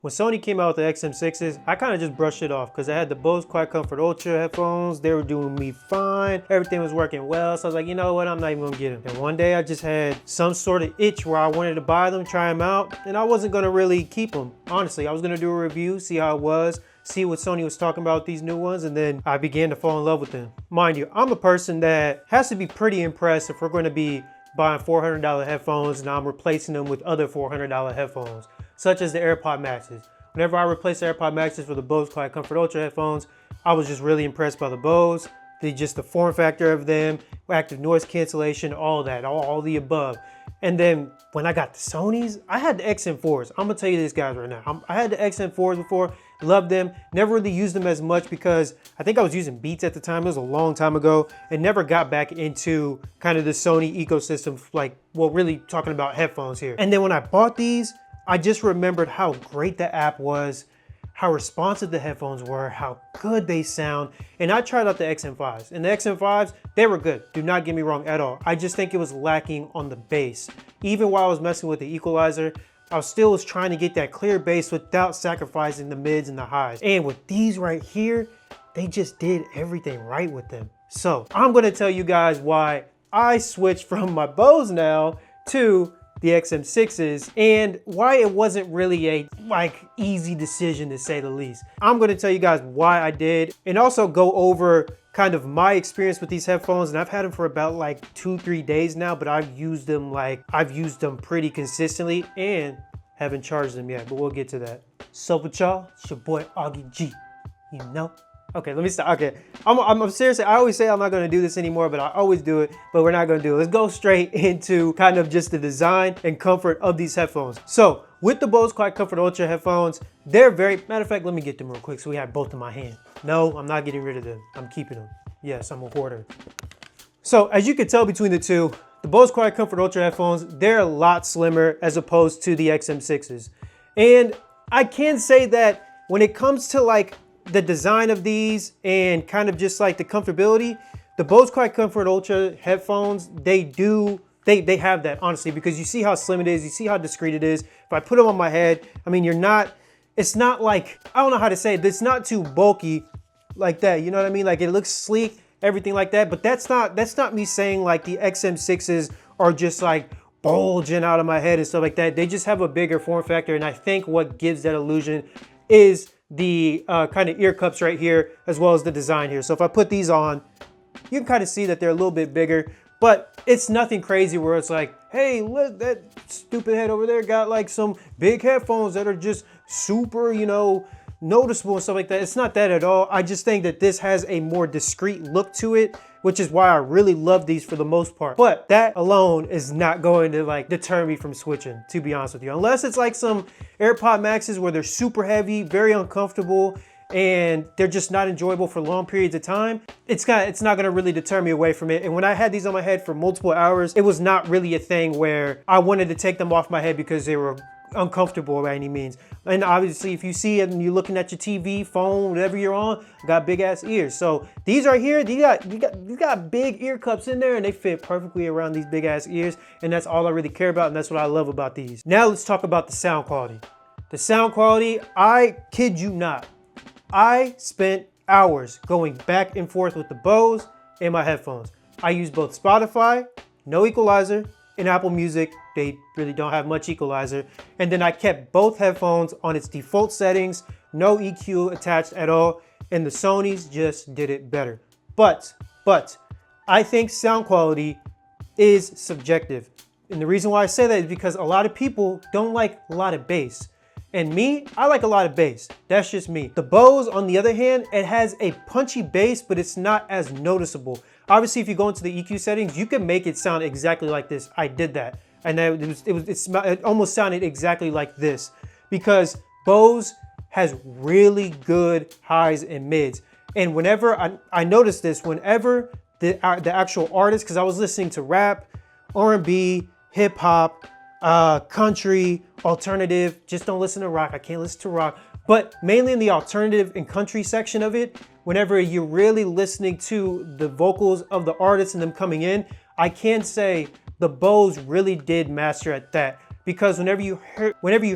When Sony came out with the XM6s, I kind of just brushed it off because I had the Bose Quietcomfort Ultra headphones. They were doing me fine. Everything was working well. So I was like, you know what? I'm not even gonna get them. And one day I just had some sort of itch where I wanted to buy them, try them out, and I wasn't gonna really keep them. Honestly, I was gonna do a review, see how it was, see what Sony was talking about these new ones, and then I began to fall in love with them. Mind you, I'm a person that has to be pretty impressed if we're gonna be buying $400 headphones and I'm replacing them with other $400 headphones, such as the AirPod Maxes. Whenever I replaced the AirPod Maxes for the Bose Quietcomfort Ultra headphones, I was just really impressed by the Bose, just the form factor of them, active noise cancellation, all that, all the above. And then when I got the Sonys, I had the XM4s. I'm gonna tell you this, guys, right now. I had the XM4s before, loved them, never really used them as much because I think I was using Beats at the time. It was a long time ago, and never got back into kind of the Sony ecosystem, like, well, really talking about headphones here. And then when I bought these, I just remembered how great the app was, how responsive the headphones were, how good they sound. And I tried out the XM5s. And the XM5s, they were good. Do not get me wrong at all. I just think it was lacking on the bass. Even while I was messing with the equalizer, I still was trying to get that clear bass without sacrificing the mids and the highs. And with these right here, they just did everything right with them. So I'm gonna tell you guys why I switched from my Bose now to the XM6s and why it wasn't really a easy decision, to say the least. I'm going to tell you guys why I did, and also go over kind of my experience with these headphones. And I've had them for about like 2-3 days now, but I've used them pretty consistently and haven't charged them yet, but we'll get to that. So with y'all, it's your boy Augie G, you know? Okay, let me stop. Okay, I'm seriously, I always say I'm not gonna do this anymore, but I always do it, but we're not gonna do it. Let's go straight into kind of just the design and comfort of these headphones. So with the Bose Quietcomfort Ultra headphones, they're very, matter of fact, let me get them real quick so we have both in my hand. No, I'm not getting rid of them. I'm keeping them. Yes, I'm a hoarder. So as you can tell between the two, the Bose Quietcomfort Ultra headphones, they're a lot slimmer as opposed to the XM6s. And I can say that when it comes to like the design of these and kind of just like the comfortability, the Bose Quietcomfort Ultra headphones, they have that, honestly, because you see how slim it is, you see how discreet it is. If I put them on my head, I mean, it's not like, I don't know how to say it, it's not too bulky like that, you know what I mean? Like, it looks sleek, everything like that, but that's not me saying like the XM6s are just like bulging out of my head and stuff like that. They just have a bigger form factor, and I think what gives that illusion is the kind of ear cups right here, as well as the design here. So if I put these on, you can kind of see that they're a little bit bigger, but it's nothing crazy where it's like, hey, look, that stupid head over there got like some big headphones that are just super, you know, noticeable and stuff like that. It's not that at all. I just think that this has a more discreet look to it, which is why I really love these for the most part. But that alone is not going to like deter me from switching, to be honest with you. Unless it's like some AirPod Maxes where they're super heavy, very uncomfortable, and they're just not enjoyable for long periods of time. It's not gonna really deter me away from it. And when I had these on my head for multiple hours, it was not really a thing where I wanted to take them off my head because they were uncomfortable by any means. And obviously, if you see it and you're looking at your TV, phone, whatever you're on, got big ass ears. So these right here, you got big ear cups in there, and they fit perfectly around these big ass ears. And that's all I really care about, and that's what I love about these. Now let's talk about the sound quality. The sound quality, I kid you not, I spent hours going back and forth with the Bose and my headphones. I use both Spotify, no equalizer, and Apple Music. They really don't have much equalizer. And then I kept both headphones on its default settings, no EQ attached at all, and the Sonys just did it better. But I think sound quality is subjective. And the reason why I say that is because a lot of people don't like a lot of bass. And me, I like a lot of bass. That's just me. The Bose, on the other hand, it has a punchy bass, but it's not as noticeable. Obviously, if you go into the EQ settings, you can make it sound exactly like this. I did that. And it almost sounded exactly like this, because Bose has really good highs and mids. And whenever I noticed this, whenever the actual artist, because I was listening to rap, R&B, hip hop, country, alternative, just don't listen to rock. I can't listen to rock, but mainly in the alternative and country section of it, whenever you're really listening to the vocals of the artists and them coming in, I can say the Bose really did master at that, because whenever you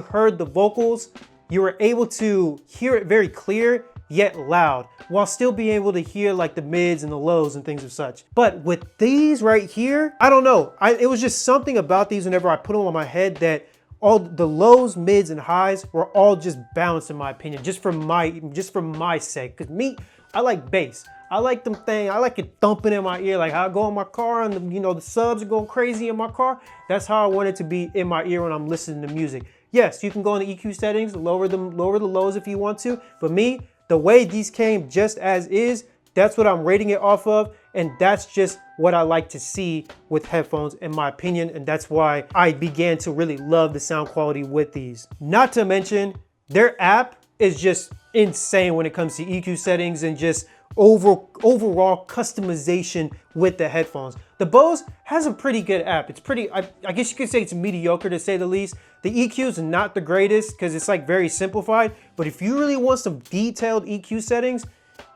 heard the vocals you were able to hear it very clear yet loud, while still being able to hear like the mids and the lows and things of such. But with these right here, I don't know. It was just something about these whenever I put them on my head that all the lows, mids, and highs were all just balanced in my opinion, just for my sake. Cause me, I like bass. I like them thing. I like it thumping in my ear, like how I go in my car and the subs are going crazy in my car. That's how I want it to be in my ear when I'm listening to music. Yes, you can go in the EQ settings, lower the lows if you want to. But me, the way these came just as is, that's what I'm rating it off of. And that's just what I like to see with headphones in my opinion. And that's why I began to really love the sound quality with these. Not to mention, their app is just insane when it comes to EQ settings and just overall customization with the headphones. The Bose has a pretty good app. It's pretty, I guess you could say it's mediocre to say the least. The EQ is not the greatest because it's like very simplified, but if you really want some detailed EQ settings,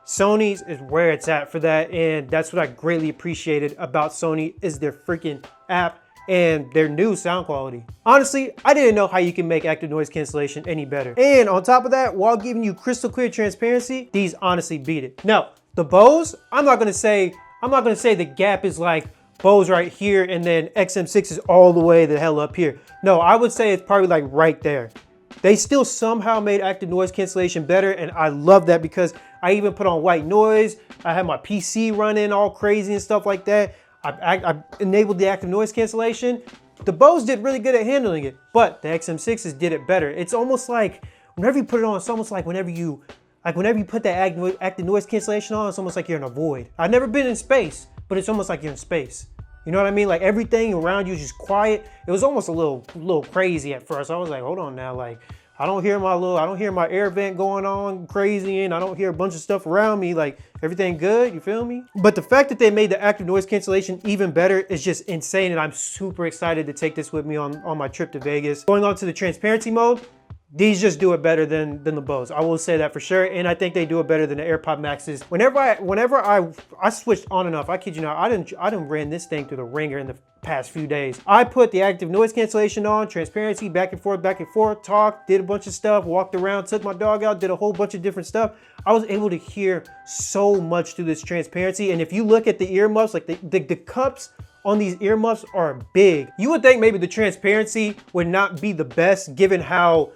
Sony's is where it's at for that. And that's what I greatly appreciated about Sony is their freaking app and their new sound quality. Honestly, I didn't know how you can make active noise cancellation any better. And on top of that, while giving you crystal clear transparency, these honestly beat it. Now, the Bose, I'm not gonna say the gap is like Bose right here and then XM6 is all the way the hell up here. No, I would say it's probably like right there. They still somehow made active noise cancellation better, and I love that because I even put on white noise. I had my PC running all crazy and stuff like that. I enabled the active noise cancellation. The Bose did really good at handling it, but the XM6s did it better. It's almost like whenever you put it on, it's almost like whenever you put that active noise cancellation on, it's almost like you're in a void. I've never been in space, but it's almost like you're in space. You know what I mean? Like everything around you is just quiet. It was almost a little crazy at first. I was like, hold on now, like I don't hear my air vent going on crazy and I don't hear a bunch of stuff around me. Like everything good, you feel me? But the fact that they made the active noise cancellation even better is just insane, and I'm super excited to take this with me on my trip to Vegas. Going on to the transparency mode, these just do it better than the Bose. I will say that for sure, and I think they do it better than the AirPod Maxes. Whenever I switched on and off, I kid you not, I didn't ran this thing through the ringer in the past few days. I put the active noise cancellation on, transparency, back and forth, talked, did a bunch of stuff, walked around, took my dog out, did a whole bunch of different stuff. I was able to hear so much through this transparency, and if you look at the earmuffs, like the cups on these earmuffs are big. You would think maybe the transparency would not be the best given how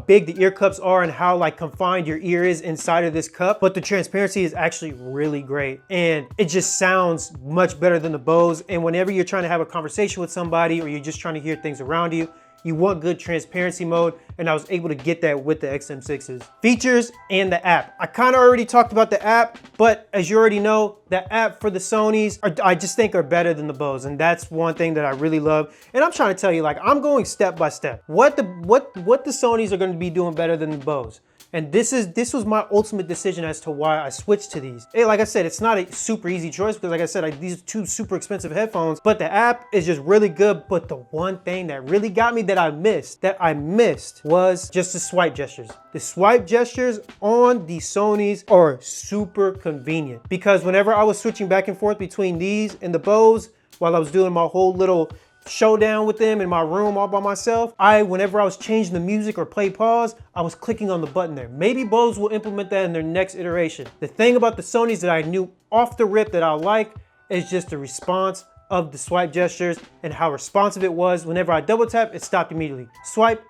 big the ear cups are and how like confined your ear is inside of this cup, but the transparency is actually really great and it just sounds much better than the Bose. And whenever you're trying to have a conversation with somebody or you're just trying to hear things around you, you want good transparency mode, and I was able to get that with the XM6s. Features and the app. I kind of already talked about the app, but as you already know, the app for the Sonys I just think are better than the Bose, and that's one thing that I really love. And I'm trying to tell you, like, I'm going step by step. What the Sonys are going to be doing better than the Bose. And this was my ultimate decision as to why I switched to these. Like I said, it's not a super easy choice because like I said, these are two super expensive headphones, but the app is just really good. But the one thing that really got me that I missed was just the swipe gestures. The swipe gestures on the Sonys are super convenient because whenever I was switching back and forth between these and the Bose, while I was doing my whole little showdown with them in my room all by myself, whenever I was changing the music or play pause, I was clicking on the button there. Maybe Bose will implement that in their next iteration. The thing about the Sonys that I knew off the rip that I like is just the response of the swipe gestures and how responsive it was. Whenever I double tap, it stopped immediately. Swipe,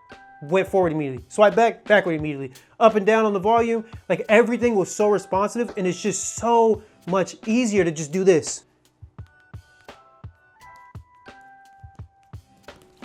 went forward immediately. Swipe back, backward immediately. Up and down on the volume, like everything was so responsive, and it's just so much easier to just do this.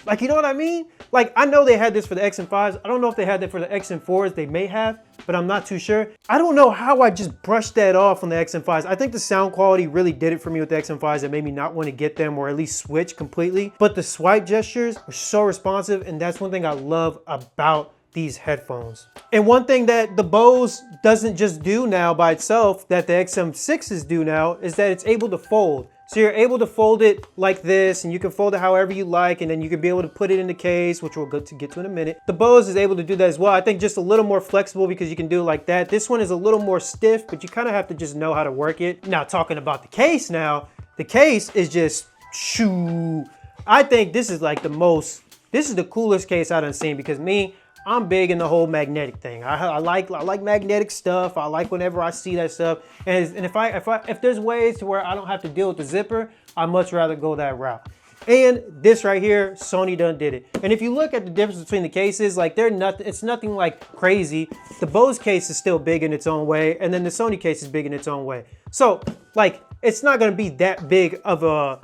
Like, you know what I mean? Like, I know they had this for the XM5s. I don't know if they had that for the XM4s. They may have, but I'm not too sure. I don't know how I just brushed that off on the XM5s. I think the sound quality really did it for me with the XM5s and made me not want to get them or at least switch completely. But the swipe gestures are so responsive, and that's one thing I love about these headphones. And one thing that the Bose doesn't just do now by itself that the XM6s do now is that it's able to fold. So you're able to fold it like this, and you can fold it however you like, and then you can be able to put it in the case, which we'll get to in a minute. The Bose is able to do that as well. I think just a little more flexible because you can do it like that. This one is a little more stiff, but you kind of have to just know how to work it. Now, talking about the case now, the case is just shoo. I think this is like this is the coolest case I done seen because me, I'm big in the whole magnetic thing. I like magnetic stuff. I like whenever I see that stuff. And if there's ways to where I don't have to deal with the zipper, I'd much rather go that route. And this right here, Sony done did it. And if you look at the difference between the cases, like it's nothing like crazy. The Bose case is still big in its own way, and then the Sony case is big in its own way. So like, it's not gonna be that big of a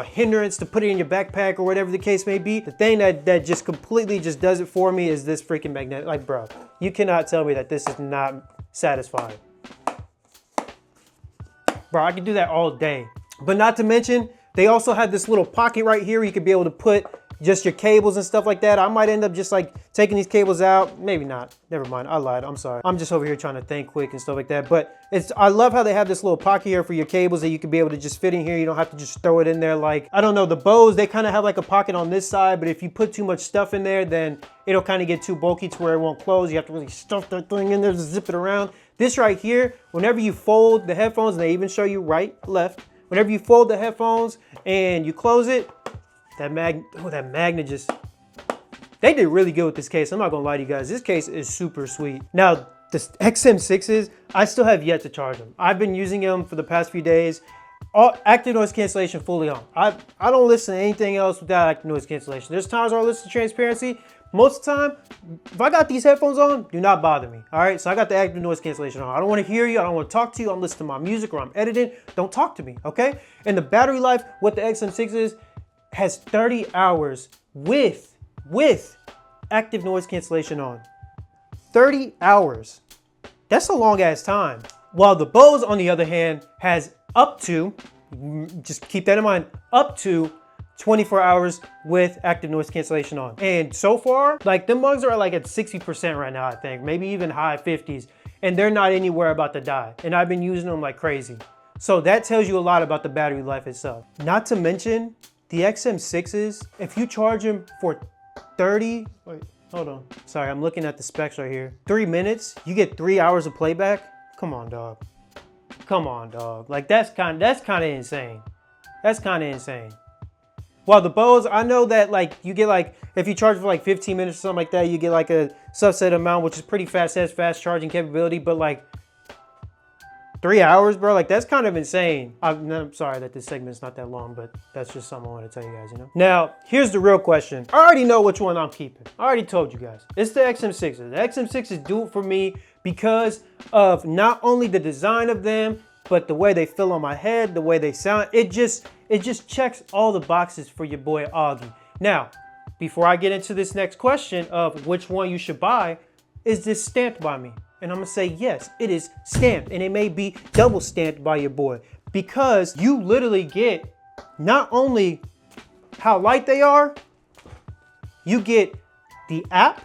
hindrance to put it in your backpack or whatever the case may be. The thing that just completely just does it for me is this freaking magnet. Like, bro, you cannot tell me that this is not satisfying. Bro, I could do that all day. But not to mention, they also have this little pocket right here where you could be able to put just your cables and stuff like that. I might end up just like taking these cables out. Maybe not. Never mind. I lied. I'm sorry. I'm just over here trying to think quick and stuff like that. But I love how they have this little pocket here for your cables that you can be able to just fit in here. You don't have to just throw it in there. Like, I don't know, the Bose, they kind of have like a pocket on this side, but if you put too much stuff in there, then it'll kind of get too bulky to where it won't close. You have to really stuff that thing in there to zip it around. This right here, whenever you fold the headphones, and they even show you right, left, whenever you fold the headphones and you close it, that magnet just, they did really good with this case. I'm not gonna lie to you guys. This case is super sweet. Now, the XM6s, I still have yet to charge them. I've been using them for the past few days. Active noise cancellation fully on. I don't listen to anything else without active noise cancellation. There's times where I listen to transparency. Most of the time, if I got these headphones on, do not bother me. All right, so I got the active noise cancellation on. I don't want to hear you. I don't want to talk to you. I'm listening to my music or I'm editing. Don't talk to me, okay? And the battery life, what the XM6 is, has 30 hours with active noise cancellation on. 30 hours. That's a long ass time. While the Bose, on the other hand, has up to, just keep that in mind, up to 24 hours with active noise cancellation on. And so far, like, the mugs are like at 60% right now, I think, maybe even high 50s, and they're not anywhere about to die. And I've been using them like crazy. So that tells you a lot about the battery life itself. Not to mention, the XM6s, if you charge them for 30, wait, hold on. Sorry, I'm looking at the specs right here. 3 minutes, you get 3 hours of playback. Come on, dog. Come on, dog. Like, that's kind of insane. That's kind of insane. While the Bose, I know that like you get like, if you charge for like 15 minutes or something like that, you get like a subset amount, which is pretty fast, has fast charging capability, but like 3 hours, bro, like that's kind of insane. I'm sorry that this segment's not that long, but that's just something I want to tell you guys, you know? Now, here's the real question. I already know which one I'm keeping. I already told you guys. It's the XM6s. The XM6s do it for me because of not only the design of them, but the way they feel on my head, the way they sound. It just checks all the boxes for your boy Augie. Now, before I get into this next question of which one you should buy, is this stamped by me? And I'm gonna say yes, it is stamped, and it may be double stamped by your boy, because you literally get not only how light they are, you get the app,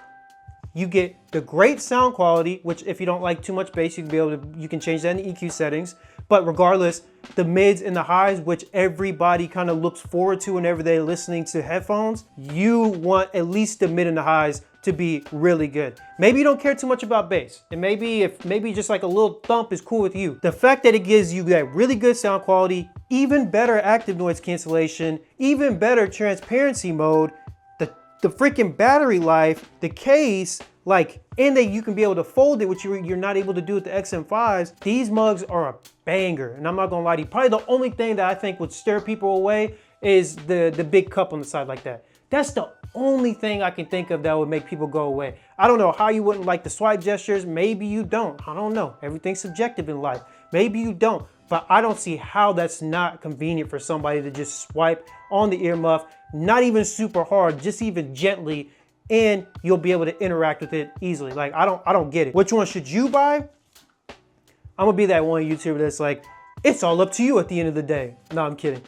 you get the great sound quality, which if you don't like too much bass, you can change that in the EQ settings. But regardless, the mids and the highs, which everybody kind of looks forward to whenever they're listening to headphones, you want at least the mid and the highs to be really good. Maybe you don't care too much about bass, and maybe just like a little thump is cool with you. The fact that it gives you that really good sound quality, even better active noise cancellation, even better transparency mode, the freaking battery life, the case, like, and that you can be able to fold it, which you're not able to do with the XM5s. These mugs are a banger, and I'm not gonna lie to you. Probably the only thing that I think would steer people away is the big cup on the side like that. That's the only thing I can think of that would make people go away. I don't know how you wouldn't like the swipe gestures. Maybe you don't. I don't know. Everything's subjective in life. Maybe you don't. But I don't see how that's not convenient for somebody to just swipe on the earmuff, not even super hard, just even gently, and you'll be able to interact with it easily. Like, I don't get it. Which one should you buy? I'm gonna be that one YouTuber that's like, it's all up to you at the end of the day. No, I'm kidding.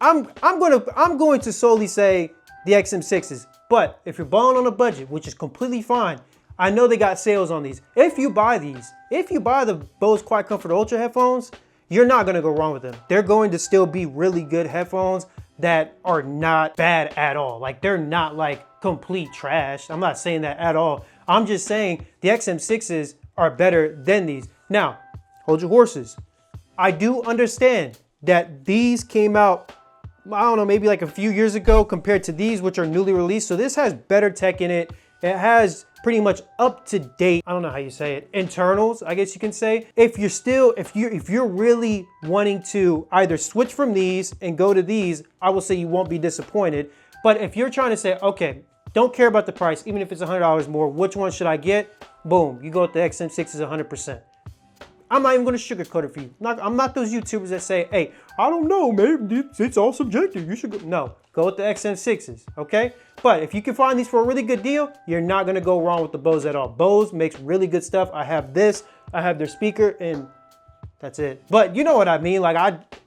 I'm going to solely say the XM6s. But if you're balling on a budget, which is completely fine, I know they got sales on these. If you buy these, if you buy the Bose Quietcomfort Ultra headphones, you're not gonna go wrong with them. They're going to still be really good headphones that are not bad at all. Like, they're not like complete trash. I'm not saying that at all. I'm just saying the XM6s are better than these. Now, hold your horses. I do understand that these came out I don't know, maybe like a few years ago compared to these, which are newly released. So this has better tech in it. It has pretty much up to date, I don't know how you say it, internals, I guess you can say. If you're really wanting to either switch from these and go to these, I will say you won't be disappointed. But if you're trying to say, okay, don't care about the price, even if it's $100 more, which one should I get? Boom, you go with the XM6s 100%. I'm not even gonna sugarcoat it for you. I'm not those YouTubers that say, hey, I don't know, man, it's all subjective, you should go. No, go with the XM6s, okay? But if you can find these for a really good deal, you're not gonna go wrong with the Bose at all. Bose makes really good stuff. I have this, I have their speaker, and that's it. But you know what I mean, like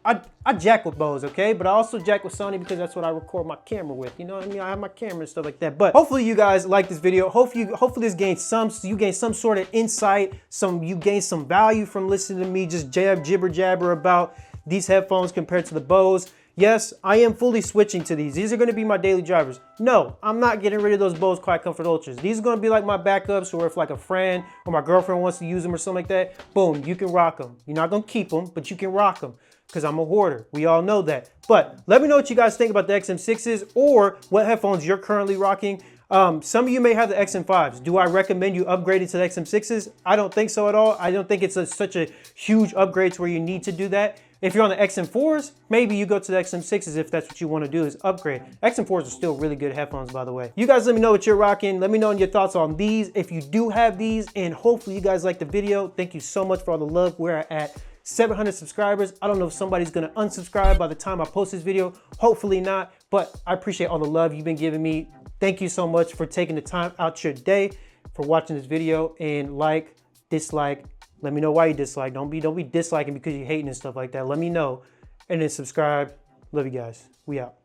I jack with Bose, okay? But I also jack with Sony because that's what I record my camera with. You know what I mean? I have my camera and stuff like that. But hopefully you guys like this video. Hopefully this gains you gain some sort of insight, you gain some value from listening to me just jibber jabber about these headphones compared to the Bose. Yes, I am fully switching to these. These are gonna be my daily drivers. No, I'm not getting rid of those Bose Quietcomfort Ultras. These are gonna be like my backups, or if like a friend or my girlfriend wants to use them or something like that, boom, you can rock them. You're not gonna keep them, but you can rock them because I'm a hoarder. We all know that. But let me know what you guys think about the XM6s or what headphones you're currently rocking. Some of you may have the XM5s. Do I recommend you upgrading to the XM6s? I don't think so at all. I don't think it's such a huge upgrade to where you need to do that. If you're on the XM4s, maybe you go to the XM6s if that's what you want to do, is upgrade. XM4s are still really good headphones, by the way. You guys let me know what you're rocking. Let me know your thoughts on these. If you do have these, and hopefully you guys like the video. Thank you so much for all the love. We're at 700 subscribers. I don't know if somebody's gonna unsubscribe by the time I post this video. Hopefully not, but I appreciate all the love you've been giving me. Thank you so much for taking the time out your day for watching this video, and like, dislike, let me know why you dislike. Don't be disliking because you're hating and stuff like that. Let me know. And then subscribe. Love you guys. We out.